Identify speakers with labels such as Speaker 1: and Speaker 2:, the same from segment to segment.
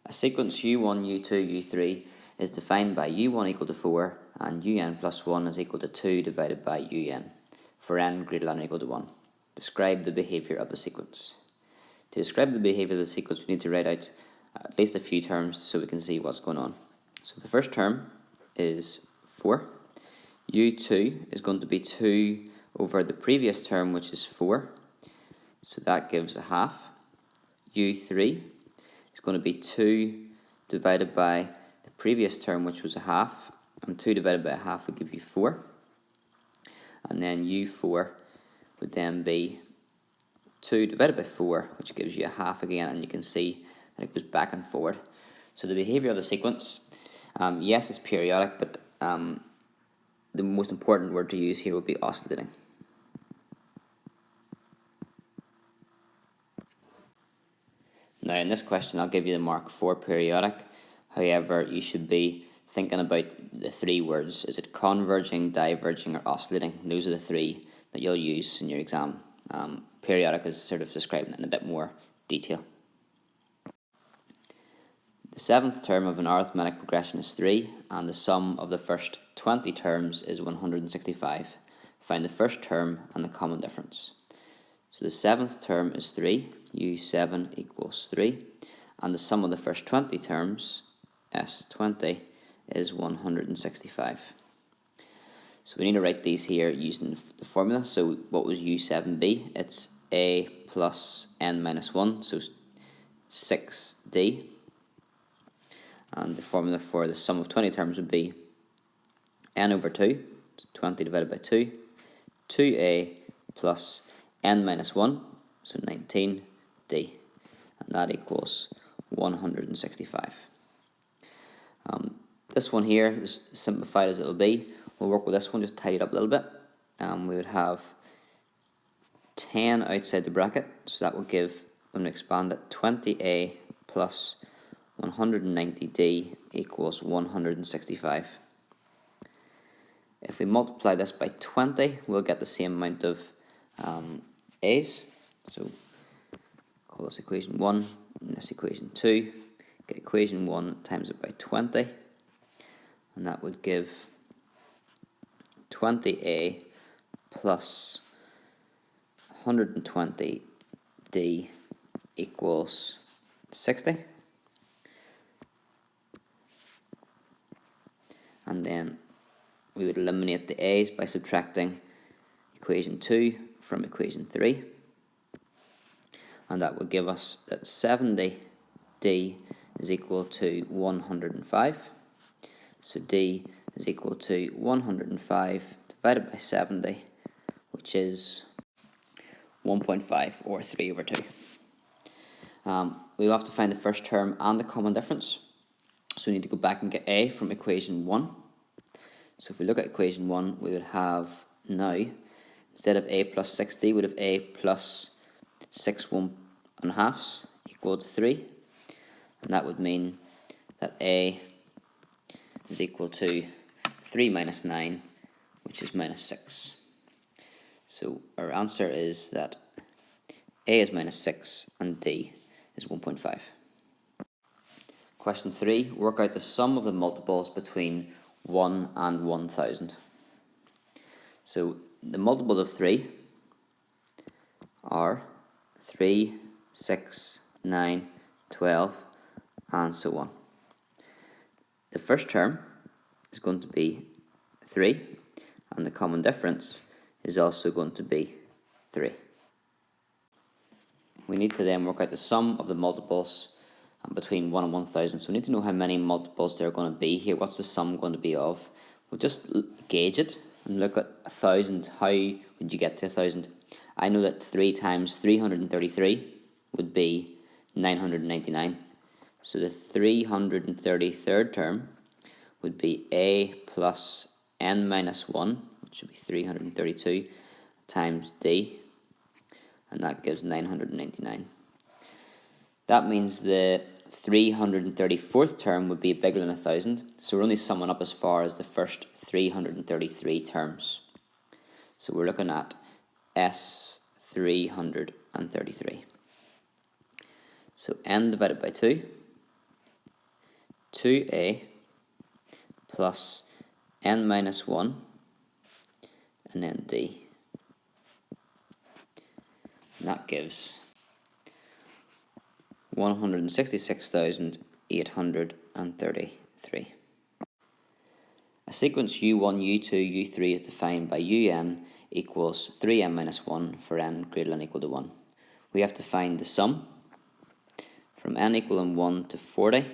Speaker 1: A sequence u1, u2, u3 is defined by u1 equal to 4 and un plus 1 is equal to 2 divided by un for n greater than or equal to 1. Describe the behaviour of the sequence. To describe the behaviour of the sequence, we need to write out at least a few terms so we can see what's going on. So the first term is 4. u2 is going to be 2 over the previous term, which is 4. So that gives a half. u3 is going to be 2 divided by the previous term, which was a half. And 2 divided by a half would give you 4. And then u4 would then be 2 divided by 4, which gives you a half again. And you can see that it goes back and forward. So the behaviour of the sequence, yes, it's periodic, but the most important word to use here would be oscillating. Now in this question I'll give you the mark for periodic. However, you should be thinking about the three words. Is it converging, diverging or oscillating? Those are the three that you'll use in your exam. Periodic is sort of describing it in a bit more detail. The seventh term of an arithmetic progression is 3 and the sum of the first 20 terms is 165. Find the first term and the common difference. So the seventh term is 3, u7 equals 3, and the sum of the first 20 terms, s20, is 165. So we need to write these here using the formula. So what was u7b? It's a plus n minus 1, so 6d. And the formula for the sum of 20 terms would be n over 2, so 20 divided by 2, 2a plus n minus 1, so 19d, and that equals 165. This one here is simplified as it will be. We'll work with this one, just tidy it up a little bit. We would have 10 outside the bracket, so that will give, when we expand it, 20a plus 190d equals 165. If we multiply this by 20, we'll get the same amount of a's. So call this equation 1 and this equation 2. Get equation 1 times it by 20, and that would give 20a plus 120d equals 60. And then we would eliminate the a's by subtracting equation 2 from equation 3. And that would give us that 70d is equal to 105. So d is equal to 105 divided by 70, which is 1.5 or 3 over 2. We will have to find the first term and the common difference. So we need to go back and get a from equation 1. So if we look at equation 1, we would have now, instead of a plus 60, we would have a plus 6 1/2 equal to 3. And that would mean that a is equal to 3 minus 9, which is minus 6. So our answer is that a is minus 6 and d is 1.5. Question 3, work out the sum of the multiples between 1 and 1000. So the multiples of 3 are 3, 6, 9, 12, and so on. The first term is going to be 3, and the common difference is also going to be 3. We need to then work out the sum of the multiples between 1 and 1000. So we need to know how many multiples there are going to be here. What's the sum going to be of? We'll just gauge it and look at 1000. How would you get to 1000? I know that 3 times 333 would be 999. So the 333rd term would be a plus n minus 1, which would be 332, times d, and that gives 999. That means the 334th term would be bigger than 1000, so we're only summing up as far as the first 333 terms. So we're looking at S333. So n divided by 2 2a plus n minus 1 and then d. And that gives 166,833. A sequence u1, u2, u3 is defined by un equals 3n minus 1 for n greater than or equal to 1. We have to find the sum from n equaling 1 to 40, that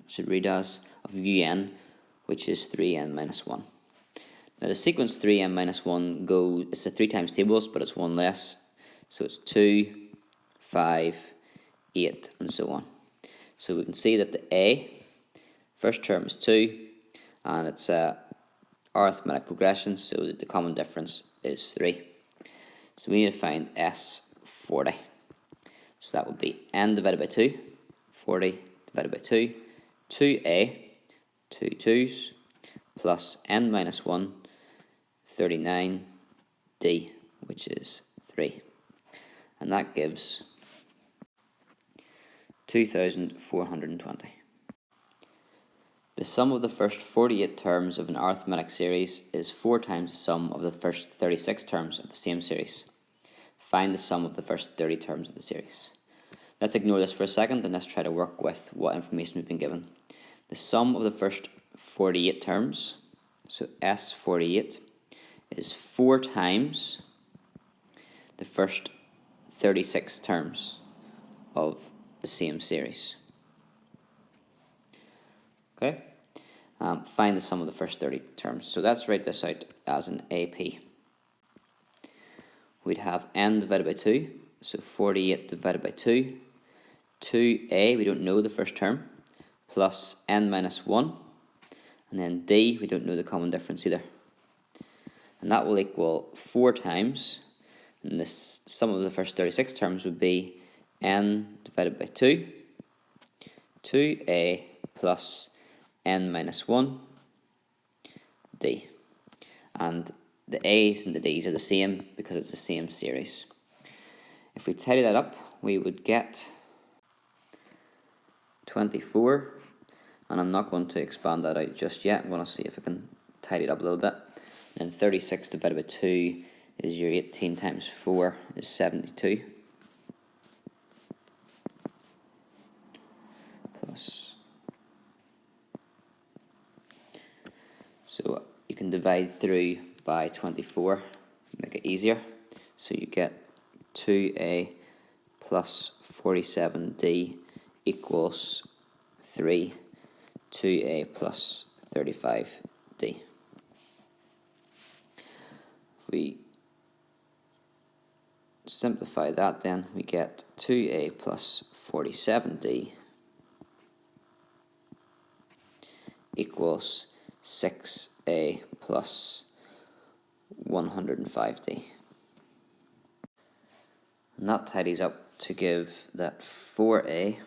Speaker 1: should read as, of un, which is 3n minus 1. Now the sequence 3n minus 1 goes, it's a 3 times tables, but it's 1 less, so it's 2, 5, 8, and so on. So we can see that the a, first term is 2, and it's arithmetic progression, so that the common difference is 3. So we need to find S40. So that would be n divided by 2, 40 divided by 2, 2a, 2 2's, plus n minus 1, 39, d, which is 3. And that gives 2,420. The sum of the first 48 terms of an arithmetic series is 4 times the sum of the first 36 terms of the same series. Find the sum of the first 30 terms of the series. Let's ignore this for a second and let's try to work with what information we've been given. The sum of the first 48 terms, so S48, is 4 times the first 36 terms of the same series. Okay? Find the sum of the first 30 terms. So let's write this out as an AP. We'd have n divided by 2, so 48 divided by 2. 2a, we don't know the first term, plus n minus 1. And then d, we don't know the common difference either. And that will equal 4 times, and the sum of the first 36 terms would be n divided by 2, 2a plus n minus 1, d. And the a's and the d's are the same because it's the same series. If we tidy that up, we would get 24, and I'm not going to expand that out just yet. I'm going to see if I can tidy it up a little bit. And 36 divided by 2 is your 18 times 4 is 72. Plus. So you can divide through by 24, make it easier. So you get 2a plus 47d equals 3, 2a plus 35d. If we simplify that, then we get 2a plus 47d equals 6a plus 105d. And that tidies up to give that 4a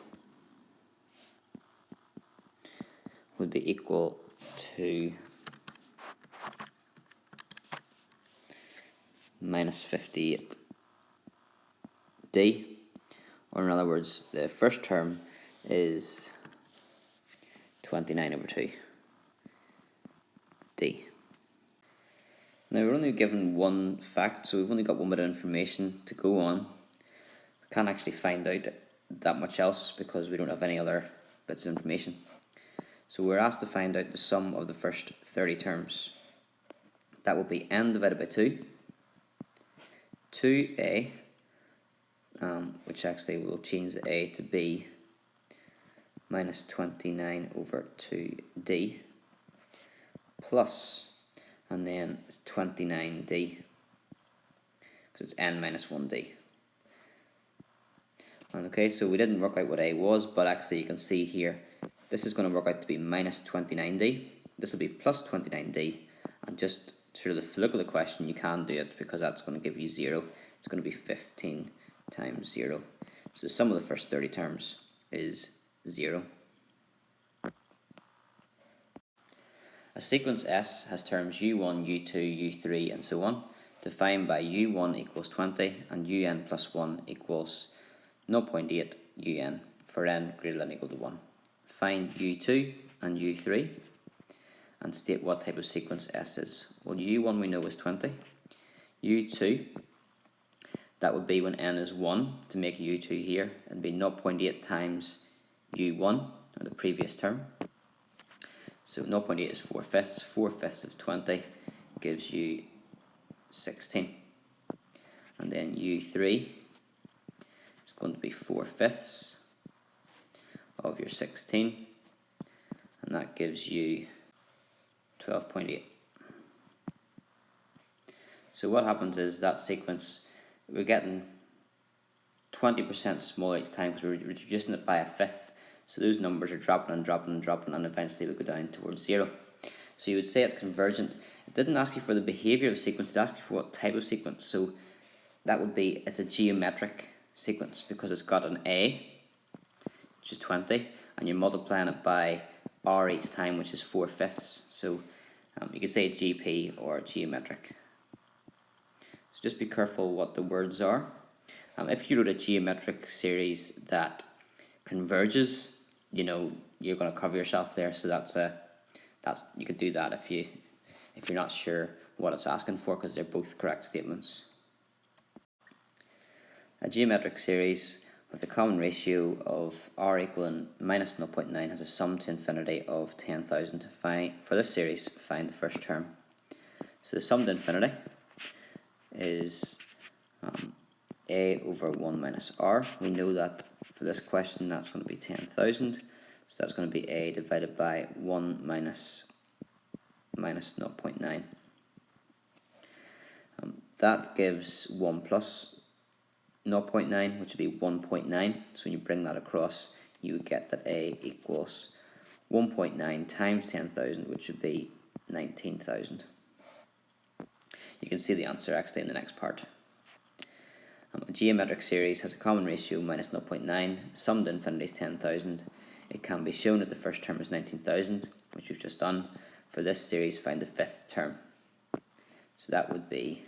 Speaker 1: would be equal to minus 58d, or in other words, the first term is 29 over 2d. Now we're only given one fact, so we've only got one bit of information to go on. We can't actually find out that much else because we don't have any other bits of information. So we're asked to find out the sum of the first 30 terms. That will be n divided by 2, 2a, which actually will change the a to b, minus 29 over 2d, plus, and then it's 29d, because it's n minus 1d. And okay, so we didn't work out what a was, but actually you can see here, this is going to work out to be minus 29d, this will be plus 29d, and just sort of the fluke of the question, you can do it because that's going to give you 0. It's going to be 15 times 0. So the sum of the first 30 terms is 0. A sequence S has terms u1, u2, u3, and so on, defined by u1 equals 20 and un plus 1 equals 0.8 un for n greater than or equal to 1. find u2 and u3 and state what type of sequence S is. Well, u1 we know is 20. u2, that would be when n is 1, to make u2 here, it'd be 0.8 times u1, or the previous term. So 0.8 is 4/5. 4/5 of 20 gives you 16. And then u3 is going to be 4/5 of your 16, and that gives you 12.8. So what happens is that sequence, we're getting 20% smaller each time because we're reducing it by a fifth. So those numbers are dropping and dropping and dropping, and eventually we go down towards 0. So you would say it's convergent. It didn't ask you for the behavior of the sequence, it asked you for what type of sequence. So that would be, it's a geometric sequence because it's got an A, which is 20, and you're multiplying it by R each time, which is 4/5. So you could say GP or geometric. So just be careful what the words are. If you wrote a geometric series that converges, you know, you're going to cover yourself there. So that's you could do that if you're not sure what it's asking for, because they're both correct statements. A geometric series with a common ratio of r equaling minus 0.9 has a sum to infinity of 10,000. For this series, find the first term. So the sum to infinity is a over 1 minus r. We know that for this question that's going to be 10,000. So that's going to be a divided by 1 minus 0.9. That gives 1 plus 0.9, which would be 1.9. So when you bring that across, you would get that a equals 1.9 times 10,000, which would be 19,000. You can see the answer actually in the next part. A geometric series has a common ratio minus 0.9, sum to infinity is 10,000. It can be shown that the first term is 19,000, which we've just done. For this series, find the fifth term. So that would be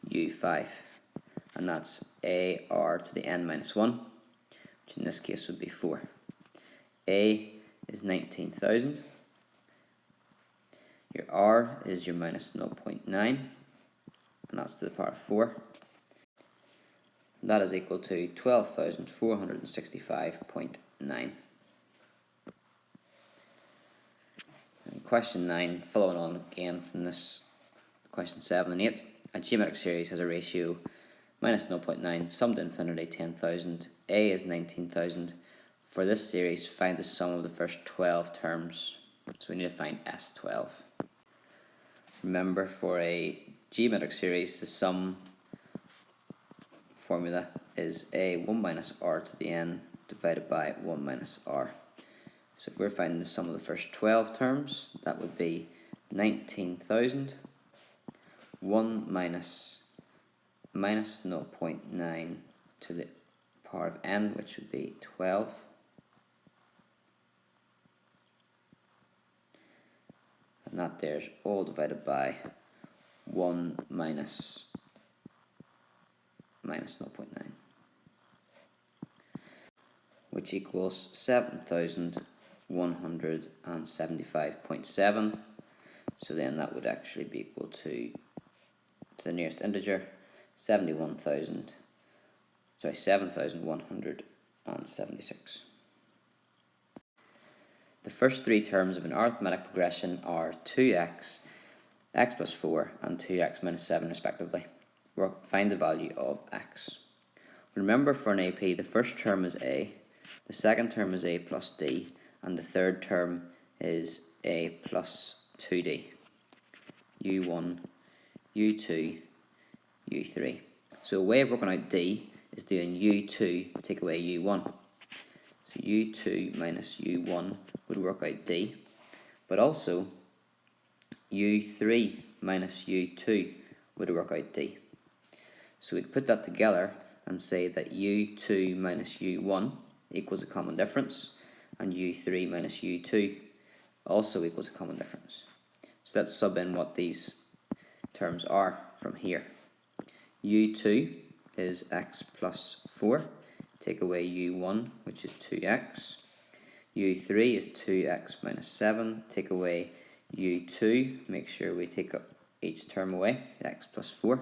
Speaker 1: u5, and that's ar to the n minus 1, which in this case would be 4. A is 19,000. Your r is your minus 0.9, and that's to the power of 4. That is equal to 12,465.9. And question 9, following on again from this question 7 and 8. A geometric series has a ratio minus 0.9, sum to infinity 10,000. A is 19,000. For this series, find the sum of the first 12 terms. So we need to find S12. Remember, for a geometric series, the sum formula is a 1 minus r to the n divided by 1 minus r. So if we're finding the sum of the first 12 terms, that would be 19,000, 1 minus 0.9 to the power of n, which would be 12. And that there's all divided by 1 minus 0.9, which equals 7,175.7. So then that would actually be equal to the nearest integer, 7,176. The first three terms of an arithmetic progression are 2x, x plus 4, and 2x minus 7 respectively. Find the value of x. Remember, for an AP, the first term is a, the second term is a plus d, and the third term is a plus 2d. u1, u2, u3. So a way of working out d is doing u2 take away u1. So u2 minus u1 would work out d, but also u3 minus u2 would work out d. So we'd put that together and say that u2 minus u1 equals a common difference, and u3 minus u2 also equals a common difference. So let's sub in what these terms are from here. u2 is x plus 4, take away u1, which is 2x. u3 is 2x minus 7. Take away u2. Make sure we take up each term away, x plus 4.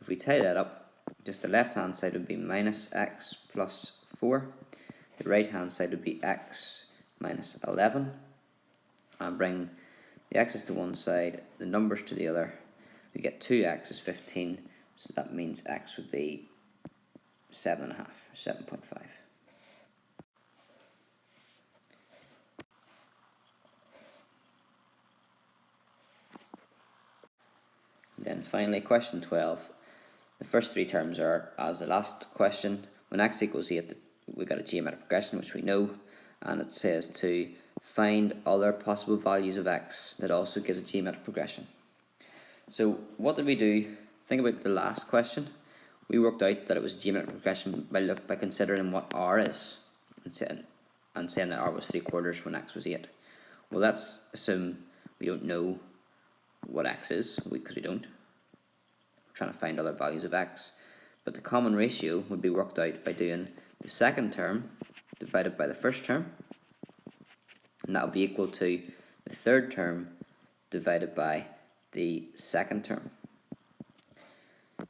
Speaker 1: If we tie that up, just the left hand side would be minus x plus 4. The right hand side would be x minus 11. And bring the x's to one side, the numbers to the other. We get 2x is 15, so that means x would be 7.5, 7.5. Then finally, question 12. The first three terms are as the last question. When x equals 8, we got a geometric progression, which we know, and it says to find other possible values of x that also gives a geometric progression. So what did we do? Think about the last question. We worked out that it was geometric progression by considering what r is and saying that r was 3/4 when x was 8. Well, let's assume we don't know what x is, because we don't. We're trying to find other values of x. But the common ratio would be worked out by doing the second term divided by the first term, and that will be equal to the third term divided by the second term.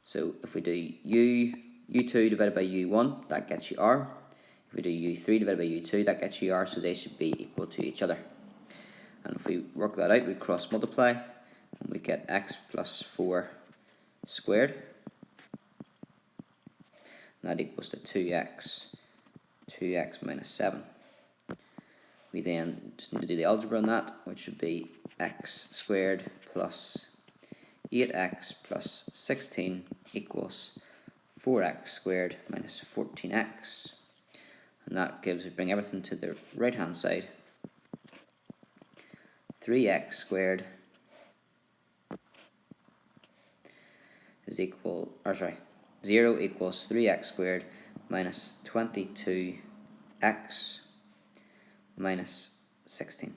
Speaker 1: So if we do u2 divided by u1, that gets you r. If we do u3 divided by u2, that gets you r, so they should be equal to each other. And if we work that out, we cross multiply, and we get x plus 4 squared. And that equals to 2x minus 7. We then just need to do the algebra on that, which would be x squared plus 8x plus 16 equals 4x squared minus 14x. And that gives, we bring everything to the right hand side, 3x squared is 0 equals 3x squared minus 22x minus 16.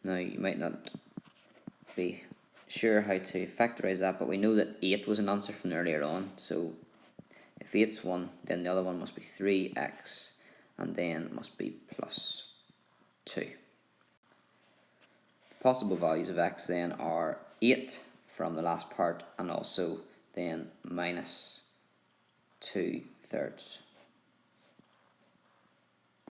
Speaker 1: Now you might not be sure how to factorize that, but we know that 8 was an answer from earlier on, so if 8's 1, then the other one must be 3x, and then must be plus 2. The possible values of x then are 8 from the last part, and also then minus 2/3.